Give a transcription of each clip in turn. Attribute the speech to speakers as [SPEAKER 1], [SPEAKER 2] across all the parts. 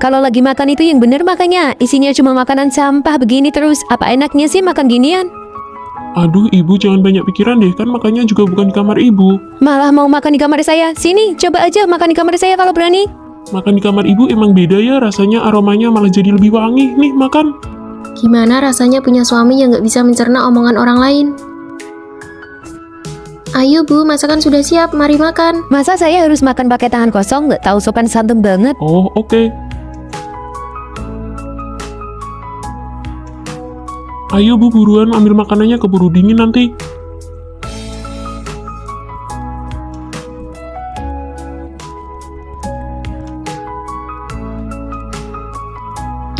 [SPEAKER 1] Kalau lagi makan itu yang bener makanya. Isinya cuma makanan sampah begini terus. Apa enaknya sih makan ginian?
[SPEAKER 2] Aduh, ibu jangan banyak pikiran deh, kan makannya juga bukan di kamar ibu.
[SPEAKER 1] Malah mau makan di kamar saya. Sini, coba aja makan di kamar saya kalau berani.
[SPEAKER 2] Makan di kamar ibu emang beda ya, rasanya aromanya malah jadi lebih wangi. Nih, makan.
[SPEAKER 3] Gimana rasanya punya suami yang gak bisa mencerna omongan orang lain? Ayo Bu, masakan sudah siap, mari makan.
[SPEAKER 1] Masa saya harus makan pakai tangan kosong? Nggak tahu sopan santun banget.
[SPEAKER 2] Oh, oke. Ayo Bu, buruan ambil makanannya, keburu dingin nanti.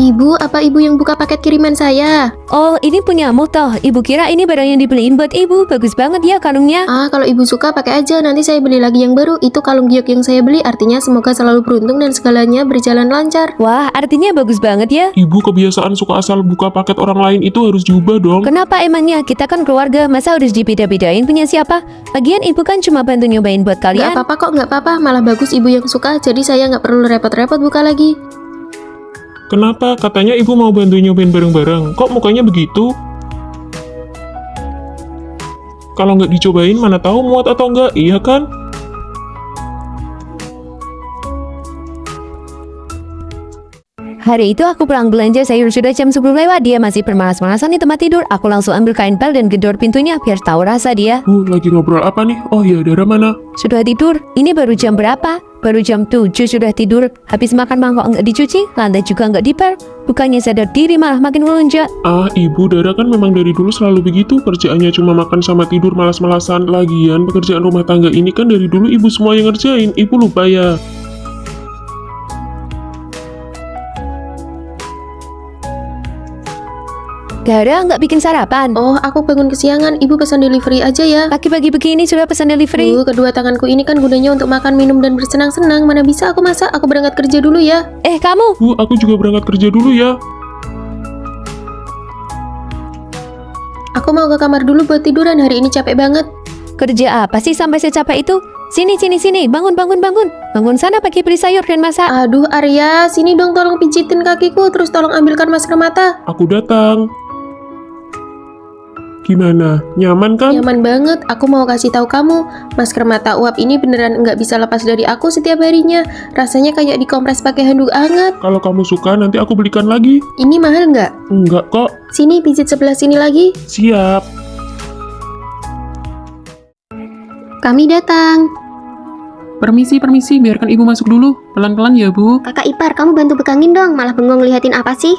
[SPEAKER 3] Ibu, apa ibu yang buka paket kiriman saya?
[SPEAKER 1] Oh, ini punyamu toh. Ibu kira ini barang yang dibeliin buat ibu. Bagus banget ya kalungnya.
[SPEAKER 3] Ah, kalau ibu suka pakai aja, nanti saya beli lagi yang baru. Itu kalung giok yang saya beli, artinya semoga selalu beruntung dan segalanya berjalan lancar.
[SPEAKER 1] Wah, artinya bagus banget ya.
[SPEAKER 2] Ibu kebiasaan suka asal buka paket orang lain itu harus diubah dong.
[SPEAKER 1] Kenapa emangnya? Kita kan keluarga, masa harus dibeda-bedain punya siapa? Lagian ibu kan cuma bantu nyobain buat
[SPEAKER 3] Gak
[SPEAKER 1] kalian.
[SPEAKER 3] apa-apa kok, gak apa-apa. Malah bagus ibu yang suka, jadi saya gak perlu repot-repot buka lagi.
[SPEAKER 2] Kenapa? Katanya ibu mau bantu nyobain bareng-bareng. Kok mukanya begitu? Kalau nggak dicobain, mana tahu muat atau enggak, iya kan?
[SPEAKER 1] Hari itu aku pulang belanja sayur sudah jam 10 lewat. Dia masih bermalas-malasan di tempat tidur. Aku langsung ambil kain pel dan gedor pintunya biar tahu rasa dia.
[SPEAKER 2] Bu, lagi ngobrol apa nih? Oh ya, Dara mana?
[SPEAKER 1] Sudah tidur? Ini baru jam berapa? Baru jam 7 sudah tidur. Habis makan mangkok nggak dicuci, lantai juga nggak dipel. Bukannya sadar diri malah makin melonjak.
[SPEAKER 2] Ah, ibu Dara kan memang dari dulu selalu begitu. Kerjaannya cuma makan sama tidur, malas-malasan. Lagian pekerjaan rumah tangga ini kan dari dulu ibu semua yang ngerjain. Ibu lupa ya?
[SPEAKER 1] Dara nggak bikin sarapan.
[SPEAKER 3] Oh, aku bangun kesiangan, ibu pesan delivery aja ya.
[SPEAKER 1] Pagi-pagi begini sudah pesan delivery.
[SPEAKER 3] Bu, kedua tanganku ini kan gunanya untuk makan, minum, dan bersenang-senang. Mana bisa aku masak, aku berangkat kerja dulu ya.
[SPEAKER 1] Kamu?
[SPEAKER 2] Bu, aku juga berangkat kerja dulu ya.
[SPEAKER 3] Aku mau ke kamar dulu buat tiduran, hari ini capek banget.
[SPEAKER 1] Kerja apa sih sampai secapek itu? Sini, bangun. Bangun sana pakai beli sayur dan masak.
[SPEAKER 3] Aduh Arya, sini dong tolong pijitin kakiku, terus tolong ambilkan masker mata.
[SPEAKER 2] Aku datang. Gimana? Nyaman kan?
[SPEAKER 3] Nyaman banget, aku mau kasih tahu kamu, masker mata uap ini beneran nggak bisa lepas dari aku setiap harinya. Rasanya kayak dikompres pakai handuk hangat.
[SPEAKER 2] Kalau kamu suka, nanti aku belikan lagi.
[SPEAKER 3] Ini mahal nggak?
[SPEAKER 2] Enggak kok.
[SPEAKER 3] Sini pijit sebelah sini lagi.
[SPEAKER 2] Siap.
[SPEAKER 3] Kami datang.
[SPEAKER 4] Permisi, biarkan ibu masuk dulu. Pelan-pelan ya, Bu.
[SPEAKER 5] Kakak ipar, kamu bantu pegangin dong, malah bengong liatin apa sih?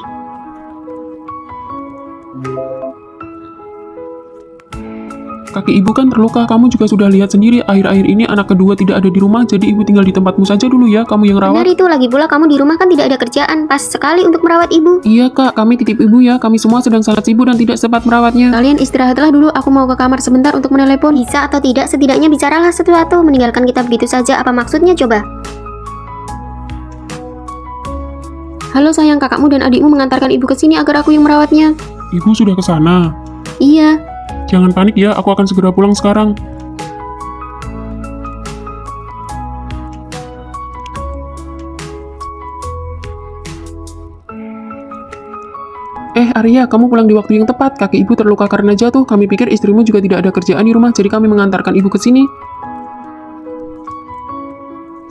[SPEAKER 4] Kaki ibu kan terluka, kamu juga sudah lihat sendiri. Akhir-akhir ini anak kedua tidak ada di rumah, jadi ibu tinggal di tempatmu saja dulu ya, kamu yang
[SPEAKER 5] Benar
[SPEAKER 4] rawat.
[SPEAKER 5] itu, lagi pula kamu di rumah kan tidak ada kerjaan, pas sekali untuk merawat ibu.
[SPEAKER 4] Iya kak, kami titip ibu ya, kami semua sedang sangat sibuk dan tidak sempat merawatnya.
[SPEAKER 3] Kalian istirahatlah dulu, aku mau ke kamar sebentar untuk menelepon.
[SPEAKER 5] Bisa atau tidak, setidaknya bicaralah sesuatu, meninggalkan kita begitu saja, apa maksudnya coba?
[SPEAKER 3] Halo sayang, kakakmu dan adikmu mengantarkan ibu ke sini agar aku yang merawatnya.
[SPEAKER 2] Ibu sudah ke sana.
[SPEAKER 3] Iya.
[SPEAKER 2] Jangan panik ya, aku akan segera pulang sekarang.
[SPEAKER 4] Arya, kamu pulang di waktu yang tepat. Kaki ibu terluka karena jatuh. Kami pikir istrimu juga tidak ada kerjaan di rumah, jadi kami mengantarkan ibu ke sini.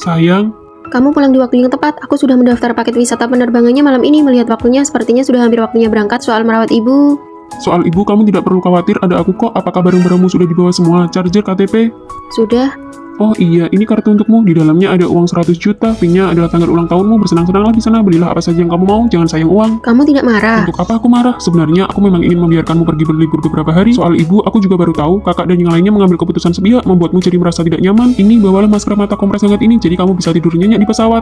[SPEAKER 2] Sayang,
[SPEAKER 3] Kamu pulang di waktu yang tepat, aku sudah mendaftar paket wisata penerbangannya malam ini. Melihat waktunya, sepertinya sudah hampir waktunya berangkat soal merawat ibu.
[SPEAKER 2] soal ibu kamu tidak perlu khawatir, ada aku kok. Apakah barang-barangmu sudah dibawa semua? Charger, KTP?
[SPEAKER 3] Sudah.
[SPEAKER 2] Oh iya, ini kartu untukmu. Di dalamnya ada uang 100 juta. PIN-nya adalah tanggal ulang tahunmu. Bersenang-senanglah di sana. Belilah apa saja yang kamu mau. Jangan sayang uang.
[SPEAKER 3] Kamu tidak marah?
[SPEAKER 2] Untuk apa aku marah? Sebenarnya aku memang ingin membiarkanmu pergi berlibur beberapa hari. Soal ibu, aku juga baru tahu. Kakak dan yang lainnya mengambil keputusan sepihak, membuatmu jadi merasa tidak nyaman. Ini, bawalah masker mata kompres hangat ini, jadi kamu bisa tidur nyenyak di pesawat.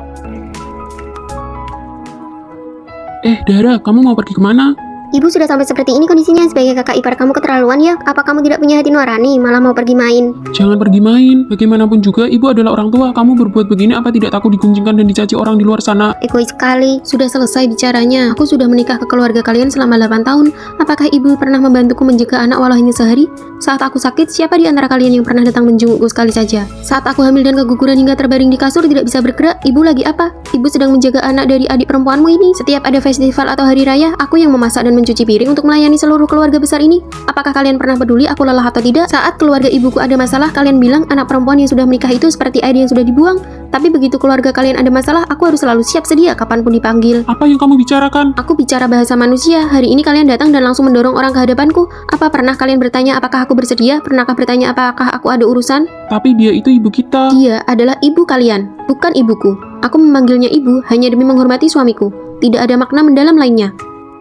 [SPEAKER 4] Dara, kamu mau pergi kemana?
[SPEAKER 5] Ibu sudah sampai seperti ini kondisinya. Sebagai kakak ipar kamu keterlaluan ya. Apa kamu tidak punya hati nurani, malah mau pergi main?
[SPEAKER 4] Jangan pergi main. Bagaimanapun juga, ibu adalah orang tua. Kamu berbuat begini apa tidak takut diguncingkan dan dicaci orang di luar sana?
[SPEAKER 5] Egois sekali.
[SPEAKER 3] Sudah selesai bicaranya. Aku sudah menikah ke keluarga kalian selama 8 tahun. Apakah ibu pernah membantuku menjaga anak walau hanya sehari? Saat aku sakit, siapa di antara kalian yang pernah datang menjengukku sekali saja? Saat aku hamil dan keguguran hingga terbaring di kasur tidak bisa bergerak, ibu lagi apa? Ibu sedang menjaga anak dari adik perempuanmu ini. Setiap ada festival atau hari raya, aku yang memasak dan mencuci piring untuk melayani seluruh keluarga besar ini. Apakah kalian pernah peduli aku lelah atau tidak? Saat keluarga ibuku ada masalah, kalian bilang anak perempuan yang sudah menikah itu seperti air yang sudah dibuang. Tapi begitu keluarga kalian ada masalah, aku harus selalu siap sedia kapanpun dipanggil.
[SPEAKER 4] Apa yang kamu bicarakan?
[SPEAKER 3] Aku bicara bahasa manusia. Hari ini kalian datang dan langsung mendorong orang ke hadapanku. Apa pernah kalian bertanya apakah aku bersedia? Pernahkah bertanya apakah aku ada urusan?
[SPEAKER 4] Tapi dia itu ibu kita.
[SPEAKER 3] Dia adalah ibu kalian, bukan ibuku. Aku memanggilnya ibu hanya demi menghormati suamiku. Tidak ada makna mendalam lainnya.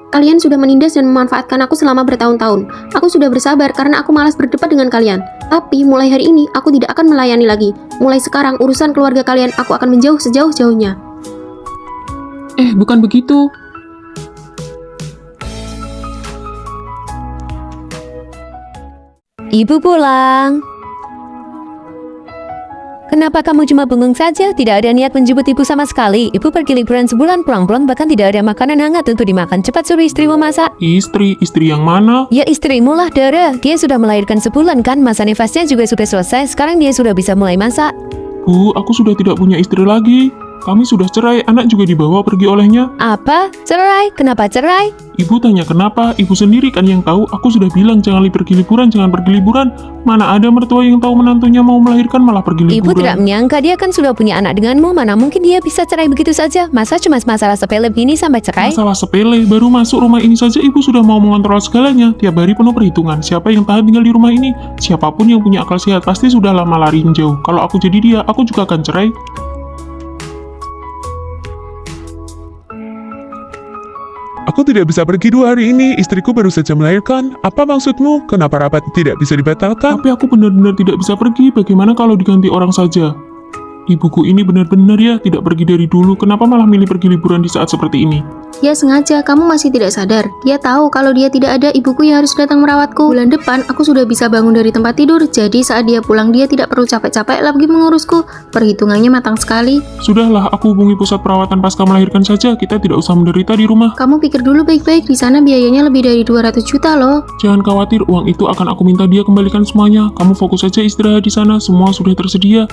[SPEAKER 3] Kalian sudah menindas dan memanfaatkan aku selama bertahun-tahun. Aku sudah bersabar karena aku malas berdebat dengan kalian. Tapi mulai hari ini aku tidak akan melayani lagi. Mulai sekarang urusan keluarga kalian aku akan menjauh sejauh-jauhnya.
[SPEAKER 4] Bukan begitu.
[SPEAKER 1] Ibu pulang. Kenapa kamu cuma bengong saja? Tidak ada niat menjemput ibu sama sekali. Ibu pergi liburan sebulan pulang-pulang bahkan tidak ada makanan hangat untuk dimakan. Cepat suruh istrimu masak.
[SPEAKER 2] Istri yang mana?
[SPEAKER 1] Ya istrimu lah, Dara. Dia sudah melahirkan sebulan kan? Masa nifasnya juga sudah selesai. Sekarang dia sudah bisa mulai masak.
[SPEAKER 2] Bu, aku sudah tidak punya istri lagi. Kami sudah cerai, anak juga dibawa pergi olehnya.
[SPEAKER 1] Apa? Cerai? Kenapa cerai?
[SPEAKER 2] Ibu tanya kenapa, ibu sendiri kan yang tahu. Aku sudah bilang jangan pergi liburan. Mana ada mertua yang tahu menantunya mau melahirkan malah pergi liburan.
[SPEAKER 1] Ibu tidak menyangka dia kan sudah punya anak denganmu. Mana mungkin dia bisa cerai begitu saja? Masa cuma masalah sepele begini sampai cerai?
[SPEAKER 2] Masalah sepele, baru masuk rumah ini saja ibu sudah mau mengontrol segalanya. Tiap hari penuh perhitungan, siapa yang tahan tinggal di rumah ini? Siapapun yang punya akal sehat pasti sudah lama lari jauh. Kalau aku jadi dia, aku juga akan cerai.
[SPEAKER 6] Aku tidak bisa pergi 2 hari ini, istriku baru saja melahirkan. Apa maksudmu? Kenapa rapat tidak bisa dibatalkan?
[SPEAKER 2] Tapi aku benar-benar tidak bisa pergi. Bagaimana kalau diganti orang saja? Ibuku ini benar-benar ya tidak pergi dari dulu. Kenapa malah milih pergi liburan di saat seperti ini?
[SPEAKER 3] Dia sengaja, kamu masih tidak sadar. Dia tahu kalau dia tidak ada, ibuku yang harus datang merawatku. Bulan depan, aku sudah bisa bangun dari tempat tidur. Jadi saat dia pulang, dia tidak perlu capek-capek lagi mengurusku. Perhitungannya matang sekali.
[SPEAKER 2] Sudahlah, aku hubungi pusat perawatan pasca melahirkan saja. Kita tidak usah menderita di rumah.
[SPEAKER 3] Kamu pikir dulu baik-baik, di sana biayanya lebih dari 200 juta loh.
[SPEAKER 2] Jangan khawatir, uang itu akan aku minta dia kembalikan semuanya. Kamu fokus saja istirahat di sana, semua sudah tersedia.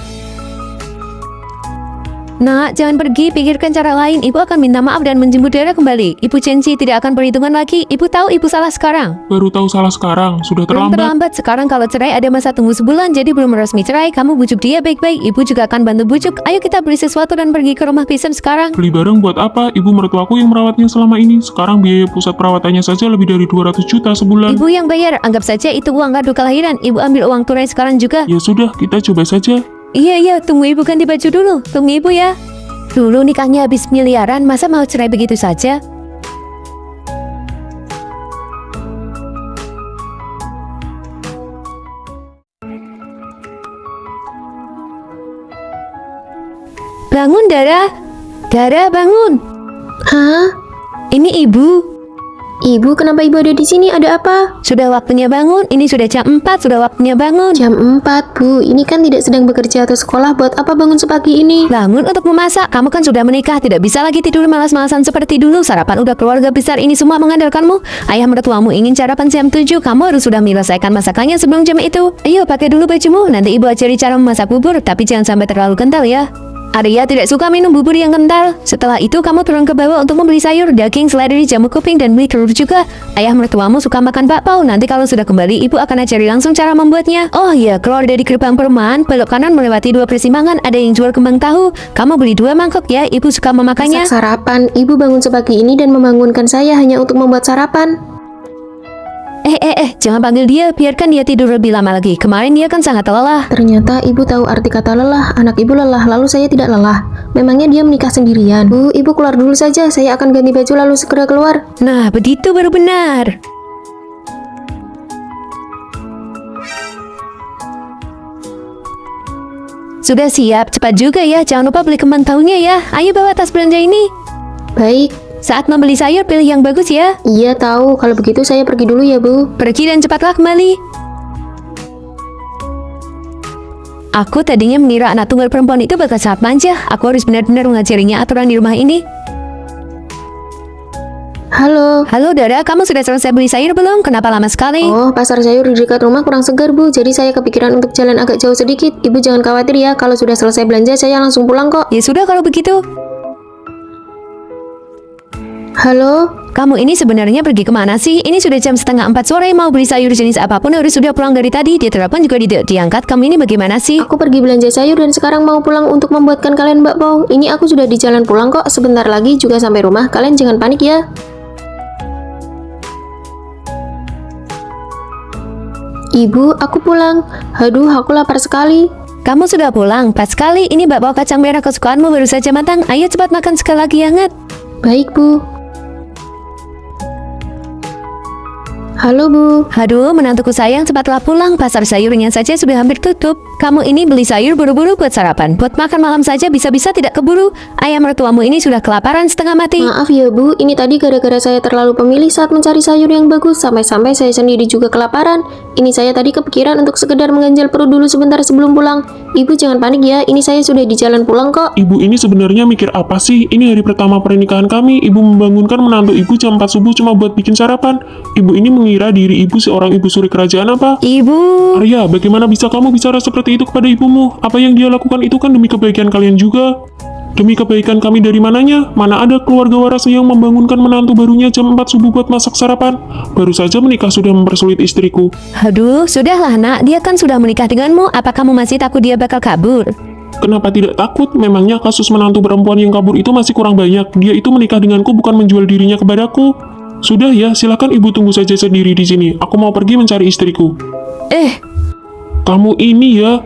[SPEAKER 1] Nak, jangan pergi, pikirkan cara lain. Ibu akan minta maaf dan menjemput Dara kembali. Ibu janji tidak akan perhitungan lagi. Ibu tahu ibu salah sekarang.
[SPEAKER 2] Baru tahu salah sekarang, sudah
[SPEAKER 1] Belum
[SPEAKER 2] terlambat.
[SPEAKER 1] terlambat, sekarang kalau cerai ada masa tunggu sebulan, jadi belum resmi cerai. Kamu bujuk dia baik-baik, ibu juga akan bantu bujuk. Ayo kita beli sesuatu dan pergi ke rumah Pisan sekarang.
[SPEAKER 2] Beli barang buat apa? Ibu mertuaku yang merawatnya selama ini. Sekarang biaya pusat perawatannya saja lebih dari 200 juta sebulan.
[SPEAKER 1] Ibu yang bayar, anggap saja itu uang kado kelahiran. Ibu ambil uang tunai sekarang juga.
[SPEAKER 2] Ya sudah, kita coba saja.
[SPEAKER 1] Iya, tunggu ibu ganti baju dulu. Tunggu ibu ya. Dulu nikahnya habis miliaran, masa mau cerai begitu saja? Bangun, Dara. Dara, bangun.
[SPEAKER 3] Hah?
[SPEAKER 1] Ini ibu.
[SPEAKER 3] Ibu, kenapa ibu ada di sini? Ada apa?
[SPEAKER 1] Sudah waktunya bangun. Ini sudah jam 4, sudah waktunya bangun.
[SPEAKER 3] Jam 4, Bu. Ini kan tidak sedang bekerja atau sekolah. Buat apa bangun sepagi ini?
[SPEAKER 1] Bangun untuk memasak. Kamu kan sudah menikah, tidak bisa lagi tidur malas-malasan seperti dulu. Sarapan udah keluarga besar ini semua mengandalkanmu. Ayah mertuamu ingin sarapan jam 7. Kamu harus sudah menyelesaikan masakannya sebelum jam itu. Ayo pakai dulu bajumu. Nanti ibu ajari cara memasak bubur, tapi jangan sampai terlalu kental ya. Arya tidak suka minum bubur yang kental. Setelah itu kamu turun ke bawah untuk membeli sayur, daging, seledri, jamu kuping, dan beli telur juga. Ayah mertuamu suka makan bakpao. Nanti kalau sudah kembali, ibu akan ajari langsung cara membuatnya. Oh iya, keluar dari gerbang perumahan, belok kanan melewati 2 persimpangan, ada yang jual kembang tahu. Kamu beli 2 mangkok ya, ibu suka memakannya.
[SPEAKER 3] Masak sarapan. Ibu bangun sepagi ini dan membangunkan saya hanya untuk membuat sarapan.
[SPEAKER 1] Jangan panggil dia, biarkan dia tidur lebih lama lagi. Kemarin dia kan sangat lelah.
[SPEAKER 3] Ternyata ibu tahu arti kata lelah. Anak ibu lelah, lalu saya tidak lelah. Memangnya dia menikah sendirian? Bu, ibu keluar dulu saja. Saya akan ganti baju lalu segera keluar.
[SPEAKER 1] Nah, begitu baru benar. Sudah siap, cepat juga ya. Jangan lupa beli kembang tahunya ya. Ayo bawa tas belanja ini.
[SPEAKER 3] Baik.
[SPEAKER 1] saat membeli sayur pilih yang bagus ya.
[SPEAKER 3] Iya tahu, kalau begitu saya pergi dulu ya Bu.
[SPEAKER 1] Pergi dan cepatlah kembali. Aku tadinya mengira anak tunggal perempuan itu bakal sangat manja. Aku harus benar-benar mengajarinya aturan di rumah ini.
[SPEAKER 3] Halo.
[SPEAKER 1] Halo Dara, kamu sudah selesai beli sayur belum? Kenapa lama sekali?
[SPEAKER 3] Oh, pasar sayur di dekat rumah kurang segar Bu, jadi saya kepikiran untuk jalan agak jauh sedikit. Ibu jangan khawatir ya, kalau sudah selesai belanja saya langsung pulang kok.
[SPEAKER 1] Ya sudah kalau begitu.
[SPEAKER 3] Halo.
[SPEAKER 1] Kamu ini sebenarnya pergi kemana sih? Ini sudah jam 3:30 sore, mau beli sayur jenis apapun harus sudah pulang dari tadi. Dia telepon juga tidak diangkat. Kamu ini bagaimana sih?
[SPEAKER 3] Aku pergi belanja sayur dan sekarang mau pulang untuk membuatkan kalian bakpao. Ini aku sudah di jalan pulang kok, sebentar lagi juga sampai rumah. Kalian jangan panik ya. Ibu, aku pulang. Aduh, aku lapar sekali.
[SPEAKER 1] Kamu sudah pulang? Pas sekali. Ini bakpao kacang merah kesukaanmu baru saja matang. Ayo cepat makan sekali lagi hangat.
[SPEAKER 3] Baik, Bu. Halo, Bu.
[SPEAKER 1] Aduh, menantuku sayang, cepatlah pulang. Pasar sayurnya saja sudah hampir tutup. Kamu ini beli sayur buru-buru buat sarapan. Buat makan malam saja bisa-bisa tidak keburu. Ayam mertuamu ini sudah kelaparan setengah mati.
[SPEAKER 3] Maaf ya, Bu. Ini tadi gara-gara saya terlalu pemilih saat mencari sayur yang bagus. Sampai-sampai saya sendiri juga kelaparan. Ini saya tadi kepikiran untuk sekedar mengganjal perut dulu sebentar sebelum pulang. Ibu jangan panik ya. Ini saya sudah di jalan pulang kok.
[SPEAKER 2] Ibu ini sebenarnya mikir apa sih? Ini hari pertama pernikahan kami. Ibu membangunkan menantu ibu jam 4 subuh cuma buat bikin sarapan. Ibu ini mengira diri ibu seorang ibu suri kerajaan apa?
[SPEAKER 1] Ibu.
[SPEAKER 2] Arya, bagaimana bisa kamu bicara seperti itu kepada ibumu? Apa yang dia lakukan itu kan demi kebaikan kalian juga. Demi kebaikan kami dari mananya? Mana ada keluarga waras yang membangunkan menantu barunya jam 4 subuh buat masak sarapan? Baru saja menikah sudah mempersulit istriku.
[SPEAKER 1] Aduh, sudahlah nak. Dia kan sudah menikah denganmu. Apa kamu masih takut dia bakal kabur?
[SPEAKER 2] Kenapa tidak takut? Memangnya kasus menantu perempuan yang kabur itu masih kurang banyak. Dia itu menikah denganku bukan menjual dirinya kepadaku. Sudah ya, silakan ibu tunggu saja sendiri di sini. Aku mau pergi mencari istriku. Kamu ini ya.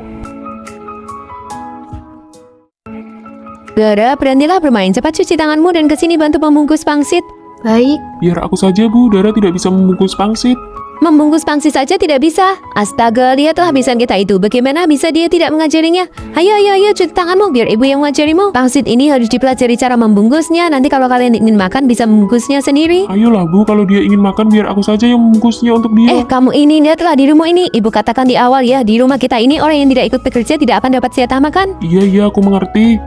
[SPEAKER 1] Dara, berhentilah bermain. Cepat cuci tanganmu dan kesini bantu membungkus pangsit.
[SPEAKER 3] Baik.
[SPEAKER 2] Biar aku saja, Bu. Dara tidak bisa membungkus pangsit.
[SPEAKER 1] Membungkus pangsit saja tidak bisa. Astaga, lihatlah habisan kita itu. Bagaimana bisa dia tidak mengajarinya? Ayo, cuci tanganmu biar ibu yang mengajarimu. Pangsit ini harus dipelajari cara membungkusnya. Nanti kalau kalian ingin makan bisa membungkusnya sendiri.
[SPEAKER 2] Ayolah, Bu. Kalau dia ingin makan, biar aku saja yang membungkusnya untuk dia.
[SPEAKER 1] Kamu ini lihatlah di rumah ini. Ibu katakan di awal ya, di rumah kita ini orang yang tidak ikut bekerja tidak akan dapat jatah makan.
[SPEAKER 2] Iya, aku mengerti.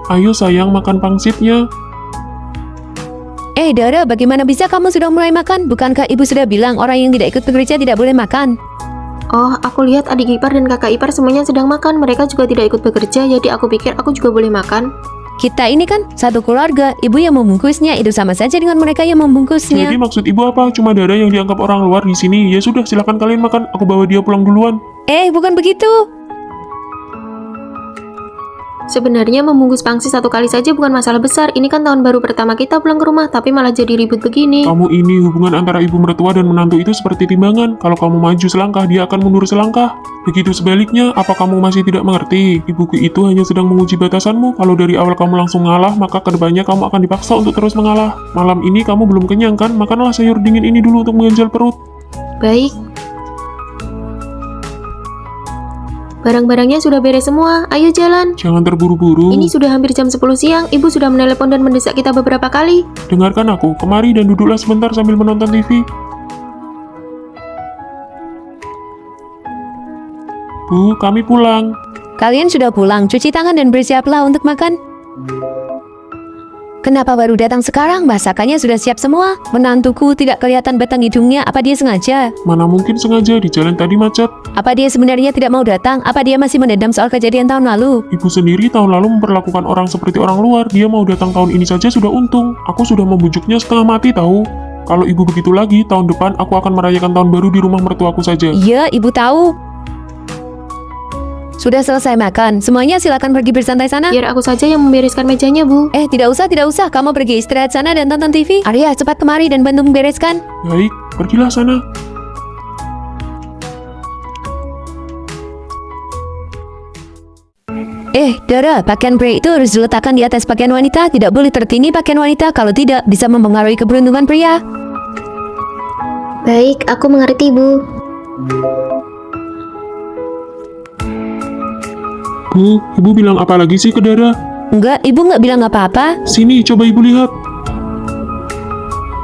[SPEAKER 2] Ayo sayang, makan pangsitnya.
[SPEAKER 1] Dara, bagaimana bisa kamu sudah mulai makan? Bukankah ibu sudah bilang orang yang tidak ikut bekerja tidak boleh makan?
[SPEAKER 3] Oh, aku lihat adik ipar dan kakak ipar semuanya sedang makan. Mereka juga tidak ikut bekerja, jadi aku pikir aku juga boleh makan.
[SPEAKER 1] Kita ini kan satu keluarga. Ibu yang membungkusnya itu sama saja dengan mereka yang membungkusnya.
[SPEAKER 2] Jadi maksud ibu apa? Cuma Dara yang dianggap orang luar di sini. Ya sudah, silakan kalian makan. Aku bawa dia pulang duluan.
[SPEAKER 1] Bukan begitu.
[SPEAKER 3] Sebenarnya membungkus pangsit satu kali saja bukan masalah besar. Ini kan tahun baru pertama kita pulang ke rumah, tapi malah jadi ribut begini.
[SPEAKER 2] Kamu ini hubungan antara ibu mertua dan menantu itu seperti timbangan. Kalau kamu maju selangkah, dia akan mundur selangkah. Begitu sebaliknya, apa kamu masih tidak mengerti? Ibuku itu hanya sedang menguji batasanmu. Kalau dari awal kamu langsung ngalah, maka kedepannya kamu akan dipaksa untuk terus mengalah. Malam ini kamu belum kenyang kan? Makanlah sayur dingin ini dulu untuk mengganjal perut.
[SPEAKER 3] Baik. Barang-barangnya sudah beres semua, ayo jalan.
[SPEAKER 2] Jangan terburu-buru.
[SPEAKER 3] Ini sudah hampir jam 10 siang, ibu sudah menelepon dan mendesak kita beberapa kali.
[SPEAKER 2] Dengarkan aku, kemari dan duduklah sebentar sambil menonton TV. Bu, kami pulang.
[SPEAKER 1] Kalian sudah pulang, cuci tangan dan bersiaplah untuk makan. Kenapa baru datang sekarang? Masakannya sudah siap semua. Menantuku tidak kelihatan batang hidungnya. Apa dia sengaja?
[SPEAKER 2] Mana mungkin sengaja, di jalan tadi macet.
[SPEAKER 1] Apa dia sebenarnya tidak mau datang? Apa dia masih mendendam soal kejadian tahun lalu?
[SPEAKER 2] Ibu sendiri tahun lalu memperlakukan orang seperti orang luar. Dia mau datang tahun ini saja sudah untung. Aku sudah membujuknya setengah mati tahu. Kalau ibu begitu lagi, tahun depan aku akan merayakan tahun baru di rumah mertuaku saja.
[SPEAKER 1] Iya, ibu tahu. Sudah selesai makan. Semuanya silakan pergi bersantai sana.
[SPEAKER 3] Biar aku saja yang membereskan mejanya, Bu.
[SPEAKER 1] Tidak usah. Kamu pergi istirahat sana dan tonton TV. Arya, cepat kemari dan bantu membereskan.
[SPEAKER 2] Baik, pergilah sana.
[SPEAKER 1] Dara, pakaian pria itu harus diletakkan di atas pakaian wanita. Tidak boleh tertindih pakaian wanita. Kalau tidak, bisa mempengaruhi keberuntungan pria.
[SPEAKER 5] Baik, aku mengerti, Bu.
[SPEAKER 2] Bu, ibu bilang apa lagi sih ke Dara?
[SPEAKER 1] Enggak, ibu nggak bilang apa-apa.
[SPEAKER 2] Sini, coba ibu lihat.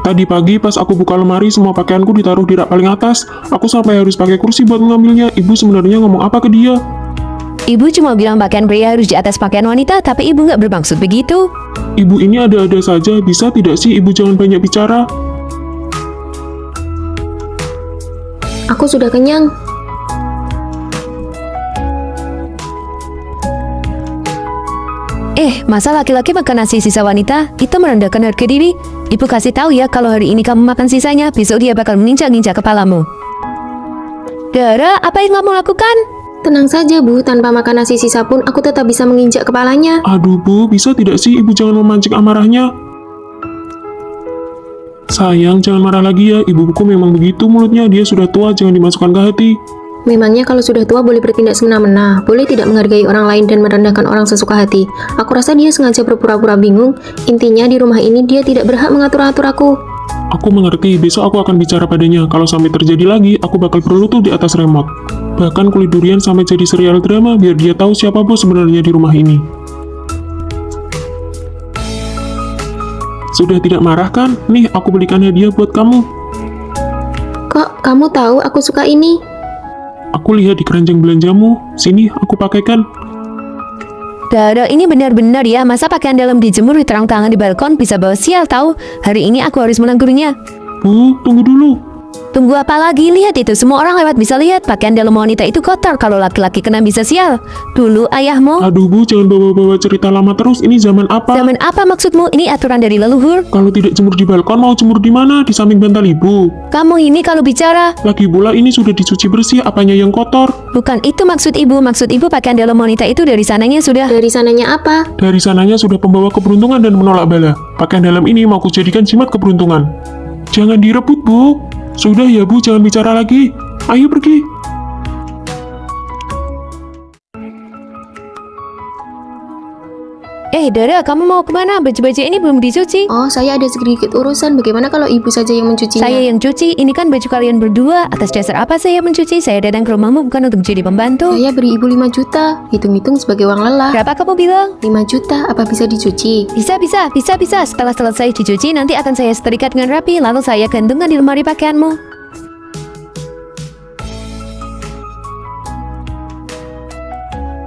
[SPEAKER 2] Tadi pagi pas aku buka lemari, semua pakaianku ditaruh di rak paling atas. Aku sampai harus pakai kursi buat mengambilnya. Ibu sebenarnya ngomong apa ke dia?
[SPEAKER 1] Ibu cuma bilang pakaian pria harus di atas pakaian wanita, tapi ibu nggak bermaksud begitu.
[SPEAKER 2] Ibu ini ada-ada saja, bisa tidak sih ibu jangan banyak bicara?
[SPEAKER 3] Aku sudah kenyang.
[SPEAKER 1] Masa laki-laki makan nasi sisa wanita? Itu merendahkan harga diri. Ibu kasih tahu ya, kalau hari ini kamu makan sisanya, besok dia bakal menginjak-injak kepalamu. Dara, apa yang kamu lakukan?
[SPEAKER 3] Tenang saja, Bu. Tanpa makan nasi sisa pun, aku tetap bisa menginjak kepalanya.
[SPEAKER 2] Aduh Bu, bisa tidak sih ibu jangan memancing amarahnya? Sayang, jangan marah lagi ya. Ibuku memang begitu mulutnya, dia sudah tua, jangan dimasukkan ke hati.
[SPEAKER 3] Memangnya kalau sudah tua boleh bertindak semena-mena, boleh tidak menghargai orang lain dan merendahkan orang sesuka hati. Aku rasa dia sengaja berpura-pura bingung. Intinya di rumah ini dia tidak berhak mengatur-atur aku.
[SPEAKER 2] Aku mengerti, besok aku akan bicara padanya. Kalau sampai terjadi lagi, aku bakal berlutut di atas remote. Bahkan kulit durian sampai jadi serial drama biar dia tahu siapa bos sebenarnya di rumah ini. Sudah tidak marah kan? Nih, aku belikan hadiah buat kamu.
[SPEAKER 3] Kok kamu tahu aku suka ini?
[SPEAKER 2] Aku lihat di keranjang belanjamu. Sini, aku pakaikan.
[SPEAKER 1] Dara, ini benar-benar ya, masa pakaian dalam dijemur di terang-terangan di balkon bisa bawa sial tahu. Hari ini aku harus menegurnya.
[SPEAKER 2] Bu, tunggu dulu.
[SPEAKER 1] Tunggu apa lagi? Lihat itu, semua orang lewat bisa lihat. Pakaian dalam wanita itu kotor, kalau laki-laki kena bisa sial. Dulu ayahmu.
[SPEAKER 2] Aduh Bu, jangan bawa-bawa cerita lama terus. Ini zaman apa?
[SPEAKER 1] Zaman apa maksudmu? Ini aturan dari leluhur.
[SPEAKER 2] Kalau tidak jemur di balkon, mau jemur di mana? Di samping bantal ibu.
[SPEAKER 1] Kamu ini kalau bicara.
[SPEAKER 2] Lagi pula ini sudah dicuci bersih, apanya yang kotor?
[SPEAKER 1] Bukan itu maksud ibu. Maksud ibu pakaian dalam wanita itu dari sananya sudah.
[SPEAKER 3] Dari sananya apa?
[SPEAKER 2] Dari sananya sudah pembawa keberuntungan dan menolak bala. Pakaian dalam ini mau kujadikan jimat keberuntungan. Jangan direbut, Bu. Sudah ya, Bu, jangan bicara lagi. Ayo pergi.
[SPEAKER 1] Dara, kamu mau kemana? Baju-baju ini belum dicuci.
[SPEAKER 3] Oh, saya ada sedikit urusan. Bagaimana kalau ibu saja yang mencucinya?
[SPEAKER 1] Saya yang cuci, ini kan baju kalian berdua. Atas dasar apa saya mencuci? Saya datang ke rumahmu bukan untuk jadi pembantu.
[SPEAKER 3] Saya beri ibu 5 juta. Hitung-hitung sebagai uang lelah.
[SPEAKER 1] Berapa kamu bilang?
[SPEAKER 3] 5 juta, apa bisa dicuci?
[SPEAKER 1] Bisa. Setelah selesai dicuci, nanti akan saya setrika dengan rapi, lalu saya gantungkan di lemari pakaianmu.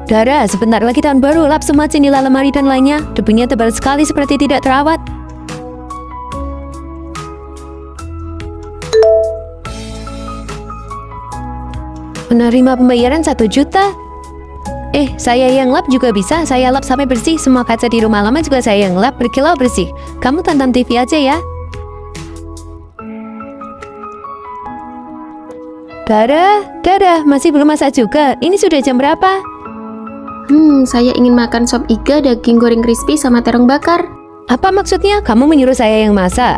[SPEAKER 1] Dara, sebentar lagi tahun baru, lap semua jendela, lemari dan lainnya. Debunya tebal sekali seperti tidak terawat. Menerima pembayaran 1 juta. Saya yang lap juga bisa. Saya lap sampai bersih. Semua kaca di rumah lama juga saya yang lap berkilau bersih. Kamu tonton TV aja ya. Dara, masih belum masak juga. Ini sudah jam berapa?
[SPEAKER 3] Saya ingin makan sop iga, daging goreng crispy, sama terong bakar.
[SPEAKER 1] Apa maksudnya? Kamu menyuruh saya yang masak?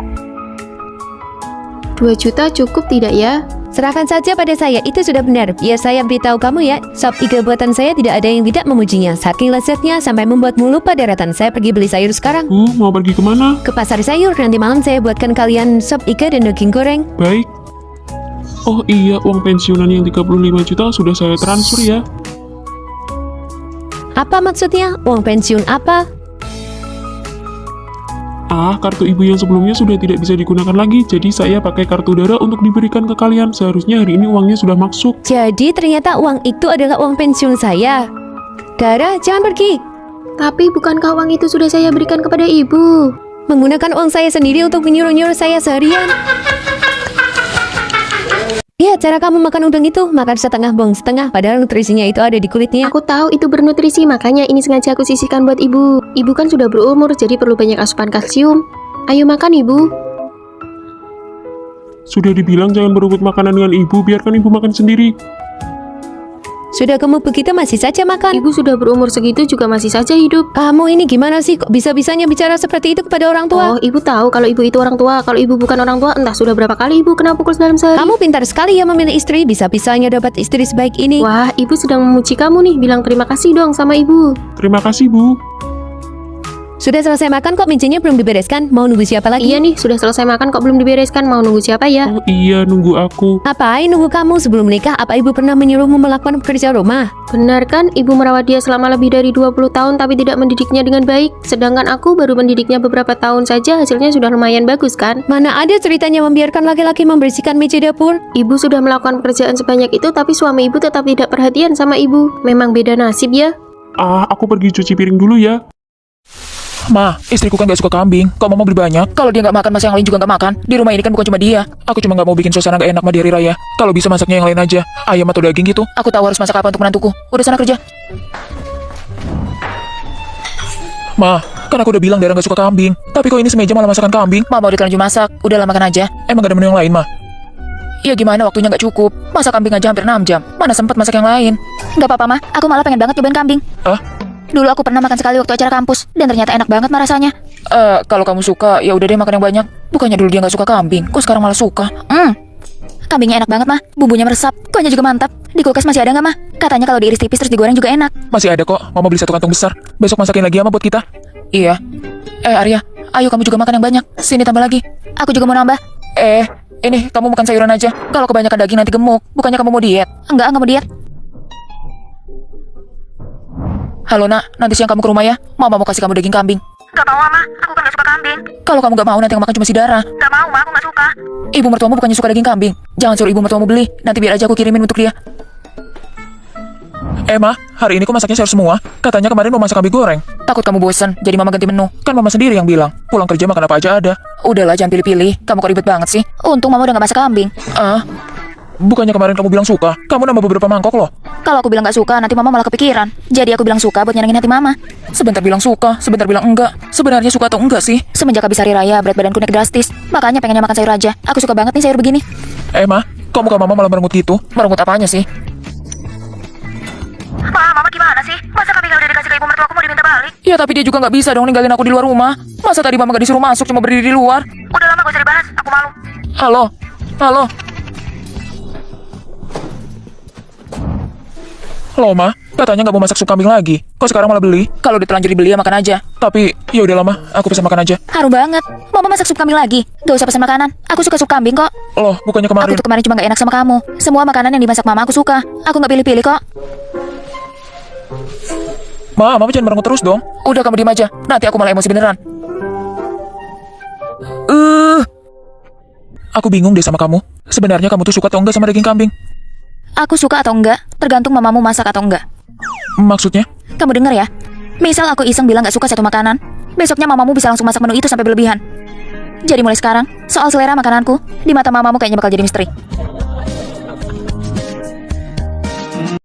[SPEAKER 3] 2 juta cukup tidak ya?
[SPEAKER 1] Serahkan saja pada saya, itu sudah benar. Biar saya beritahu kamu ya, sop iga buatan saya tidak ada yang tidak memujinya. Saking lezatnya sampai membuatmu lupa daratan. Saya pergi beli sayur sekarang.
[SPEAKER 2] Bu, mau pergi kemana?
[SPEAKER 1] Ke pasar sayur, nanti malam saya buatkan kalian sop iga dan daging goreng.
[SPEAKER 2] Baik. Oh iya, uang pensiunan yang 35 juta sudah saya transfer ya.
[SPEAKER 1] Apa maksudnya? Uang pensiun apa?
[SPEAKER 2] Kartu ibu yang sebelumnya sudah tidak bisa digunakan lagi, jadi saya pakai kartu Dara untuk diberikan ke kalian. Seharusnya hari ini uangnya sudah masuk.
[SPEAKER 1] Jadi ternyata uang itu adalah uang pensiun saya. Dara, jangan pergi.
[SPEAKER 3] Tapi bukankah uang itu sudah saya berikan kepada ibu?
[SPEAKER 1] Menggunakan uang saya sendiri untuk menyuruh-nyuruh saya seharian. Ya, cara kamu makan udang itu, makan setengah buang setengah, padahal nutrisinya itu ada di kulitnya.
[SPEAKER 3] Aku tahu itu bernutrisi, makanya ini sengaja aku sisihkan buat ibu. Ibu kan sudah berumur, jadi perlu banyak asupan kalsium. Ayo makan, ibu.
[SPEAKER 2] Sudah dibilang jangan berebut makanan dengan ibu, biarkan ibu makan sendiri.
[SPEAKER 1] Sudah kamu begitu masih saja makan.
[SPEAKER 3] Ibu sudah berumur segitu juga masih saja hidup.
[SPEAKER 1] Kamu ini gimana sih? Kok bisa-bisanya bicara seperti itu kepada orang tua?
[SPEAKER 3] Oh, ibu tahu kalau ibu itu orang tua. Kalau ibu bukan orang tua, entah sudah berapa kali ibu kena pukul dalam sehari.
[SPEAKER 1] Kamu pintar sekali ya memilih istri. Bisa-bisanya dapat istri sebaik ini.
[SPEAKER 3] Wah, ibu sedang memuji kamu nih. Bilang terima kasih dong sama ibu.
[SPEAKER 2] Terima kasih, Bu.
[SPEAKER 1] Sudah selesai makan kok mejanya belum dibereskan? Mau nunggu siapa lagi?
[SPEAKER 3] Iya nih, sudah selesai makan kok belum dibereskan. Mau nunggu siapa ya?
[SPEAKER 2] Oh iya, nunggu aku.
[SPEAKER 1] Ngapain nunggu kamu sebelum menikah? Apa ibu pernah menyuruhmu melakukan pekerjaan rumah?
[SPEAKER 3] Benar kan, ibu merawat dia selama lebih dari 20 tahun tapi tidak mendidiknya dengan baik. Sedangkan aku baru mendidiknya beberapa tahun saja, hasilnya sudah lumayan bagus kan?
[SPEAKER 1] Mana ada ceritanya membiarkan laki-laki membersihkan meja dapur?
[SPEAKER 3] Ibu sudah melakukan pekerjaan sebanyak itu tapi suami ibu tetap tidak perhatian sama ibu. Memang beda nasib ya.
[SPEAKER 2] Aku pergi cuci piring dulu ya.
[SPEAKER 7] Ma, istriku kan gak suka kambing. Kok mama beli banyak? Kalau dia gak makan, masa yang lain juga gak makan? Di rumah ini kan bukan cuma dia. Aku cuma gak mau bikin suasana gak enak ma di hari raya. Kalau bisa masaknya yang lain aja. Ayam atau daging gitu. Aku tahu harus masak apa untuk menantuku. Udah sana kerja. Ma, kan aku udah bilang Dara gak suka kambing. Tapi kok ini semeja malah masakan kambing? Ma mau ditelanjur masak. Udahlah makan aja. Emang gak ada menu yang lain, Ma? Iya gimana, waktunya gak cukup. Masak kambing aja hampir 6 jam. Mana sempat masak yang lain?
[SPEAKER 8] Gak apa-apa mah, aku malah pengen banget cobain kambing.
[SPEAKER 7] Hah?
[SPEAKER 8] Dulu aku pernah makan sekali waktu acara kampus dan ternyata enak banget mah rasanya.
[SPEAKER 7] Kalau kamu suka, ya udah deh makan yang banyak. Bukannya dulu dia gak suka kambing, kok sekarang malah suka?
[SPEAKER 8] Kambingnya enak banget mah, bumbunya meresap, kuahnya juga mantap. Di kulkas masih ada nggak mah? Katanya kalau diiris tipis terus digoreng juga enak.
[SPEAKER 7] Masih ada kok, mama beli 1 kantong besar. Besok masakin lagi ama buat kita. Iya. Arya, ayo kamu juga makan yang banyak. Sini tambah lagi.
[SPEAKER 8] Aku juga mau nambah.
[SPEAKER 7] Ini kamu makan sayuran aja. Kalau kebanyakan daging nanti gemuk. Bukannya kamu mau diet?
[SPEAKER 8] Enggak mau diet.
[SPEAKER 7] Halo nak, nanti siang kamu ke rumah ya. Mama mau kasih kamu daging kambing.
[SPEAKER 8] Gak mau mah, aku kan gak suka kambing.
[SPEAKER 7] Kalau kamu gak mau, nanti yang makan cuma si Dara.
[SPEAKER 8] Gak mau mah, aku gak suka.
[SPEAKER 7] Ibu mertuamu bukannya suka daging kambing. Jangan suruh ibu mertuamu beli. Nanti biar aja aku kirimin untuk dia. Ma, hari ini kok masaknya sayur semua? Katanya kemarin mau masak kambing goreng. Takut kamu bosan, jadi mama ganti menu. Kan mama sendiri yang bilang, pulang kerja makan apa aja ada. Udahlah, jangan pilih-pilih. Kamu kok ribet banget sih.
[SPEAKER 8] Untung mama udah gak masak kambing.
[SPEAKER 7] Bukannya kemarin kamu bilang suka? Kamu nambah beberapa mangkok loh.
[SPEAKER 8] Kalau aku bilang gak suka, nanti mama malah kepikiran. Jadi aku bilang suka buat nyenengin hati mama.
[SPEAKER 7] Sebentar bilang suka, sebentar bilang enggak. Sebenarnya suka atau enggak sih?
[SPEAKER 8] Semenjak habis hari raya, berat badanku naik drastis. Makanya pengennya makan sayur aja. Aku suka banget nih sayur begini.
[SPEAKER 7] Ma, kok muka mama malah merengut gitu? Merengut apanya sih?
[SPEAKER 8] Mama gimana sih? Masa kambingnya udah dikasih ke ibu mertua aku mau diminta balik?
[SPEAKER 7] Ya tapi dia juga nggak bisa dong ninggalin aku di luar rumah. Masa tadi mama gak disuruh masuk, cuma berdiri di luar?
[SPEAKER 8] Udah lama gak usah dibahas, aku malu.
[SPEAKER 7] Halo? Loh ma, katanya nggak mau masak sup kambing lagi. Kok sekarang malah beli? Kalau ditelanjur dibeli ya makan aja. Tapi ya udah lama, aku pesan makan aja.
[SPEAKER 8] Harum banget. Mama masak sup kambing lagi. Gak usah pesan makanan. Aku suka sup kambing kok.
[SPEAKER 7] Loh, bukannya kemarin?
[SPEAKER 8] Aku tuh kemarin cuma gak enak sama kamu. Semua makanan yang dimasak mama aku suka. Aku gak pilih-pilih kok.
[SPEAKER 7] Mama jangan merengut terus dong. Udah kamu diem aja. Nanti aku malah emosi beneran. Aku bingung deh sama kamu. Sebenarnya kamu tuh suka atau enggak sama daging kambing?
[SPEAKER 8] Aku suka atau enggak, tergantung mamamu masak atau enggak.
[SPEAKER 7] Maksudnya?
[SPEAKER 8] Kamu denger ya? Misal aku iseng bilang gak suka satu makanan, besoknya mamamu bisa langsung masak menu itu sampai berlebihan. Jadi mulai sekarang, soal selera makananku, di mata mamamu kayaknya bakal jadi misteri.